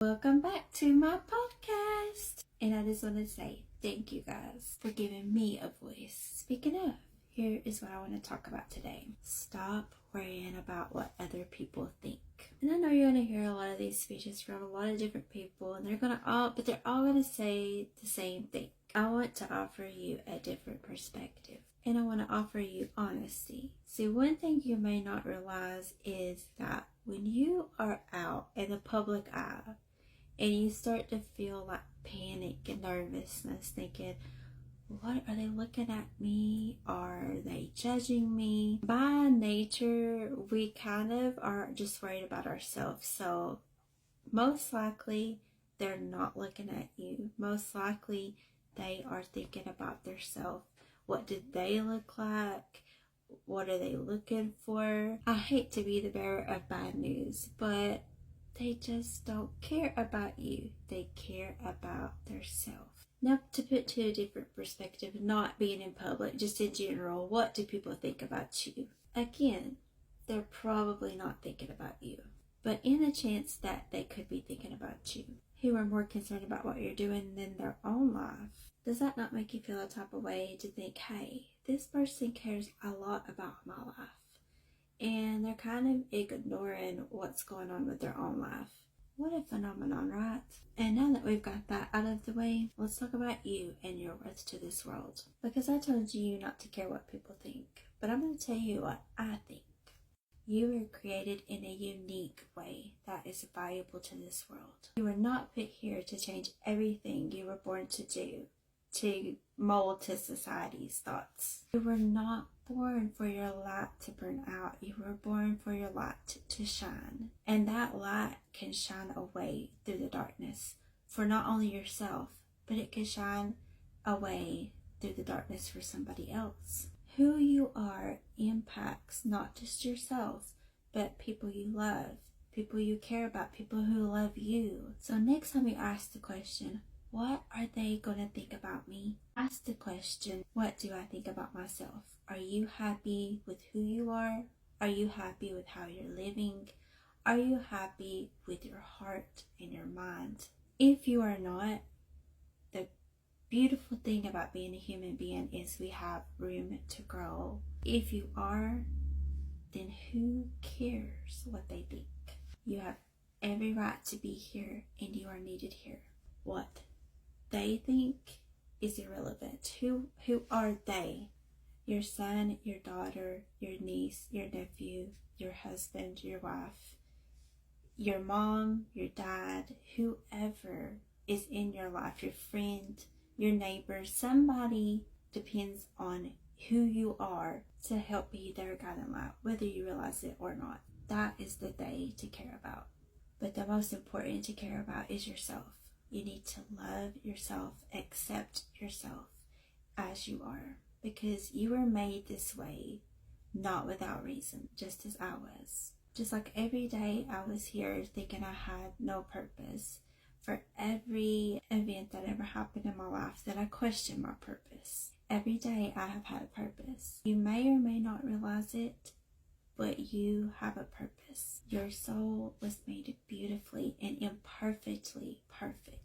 Welcome back to my podcast. And I just want to say thank you guys for giving me a voice. Speaking of, here is what I want to talk about today. Stop worrying about what other people think. And I know you're going to hear a lot of these speeches from a lot of different people, and they're all going to say the same thing. I want to offer you a different perspective, and I want to offer you honesty. See, one thing you may not realize is that when you are out in the public eye and you start to feel like panic and nervousness, thinking, what are they looking at me? Are they judging me? By nature, we kind of are just worried about ourselves. So most likely they're not looking at you. Most likely they are thinking about themselves. What did they look like? What are they looking for? I hate to be the bearer of bad news, but they just don't care about you. They care about themselves. Now, to put to a different perspective, not being in public, just in general, what do people think about you? Again, they're probably not thinking about you. But in the chance that they could be thinking about you, who are more concerned about what you're doing than their own life, does that not make you feel a type of way to think, hey, this person cares a lot about my life, and they're kind of ignoring what's going on with their own life? What a phenomenon, right? And now that we've got that out of the way, let's talk about you and your worth to this world. Because I told you not to care what people think, but I'm going to tell you what I think. You were created in a unique way that is valuable to this world. You were not put here to change everything you were born to do, to mold to society's thoughts. You were not born for your light to burn out. You were born for your light to shine. And that light can shine away through the darkness for not only yourself, but it can shine away through the darkness for somebody else. Who you are impacts not just yourself, but people you love, people you care about, people who love you. So next time you ask the question, what are they going to think about me? Ask the question, what do I think about myself? Are you happy with who you are? Are you happy with how you're living? Are you happy with your heart and your mind? If you are not, the beautiful thing about being a human being is we have room to grow. If you are, then who cares what they think? You have every right to be here, and you are needed here. What they think is irrelevant. Who are they? Your son, your daughter, your niece, your nephew, your husband, your wife, your mom, your dad, whoever is in your life, your friend, your neighbor, somebody depends on who you are to help be their guiding light, whether you realize it or not. That is the they to care about. But the most important to care about is yourself. You need to love yourself, accept yourself as you are, because you were made this way, not without reason, just as I was. Just like every day I was here thinking I had no purpose. For every event that ever happened in my life, that I questioned my purpose. Every day I have had a purpose. You may or may not realize it, but you have a purpose. Your soul was made beautifully and imperfectly perfect.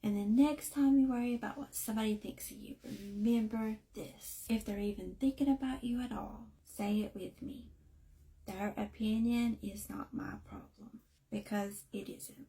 And the next time you worry about what somebody thinks of you, remember this. If they're even thinking about you at all, say it with me. Their opinion is not my problem, because it isn't.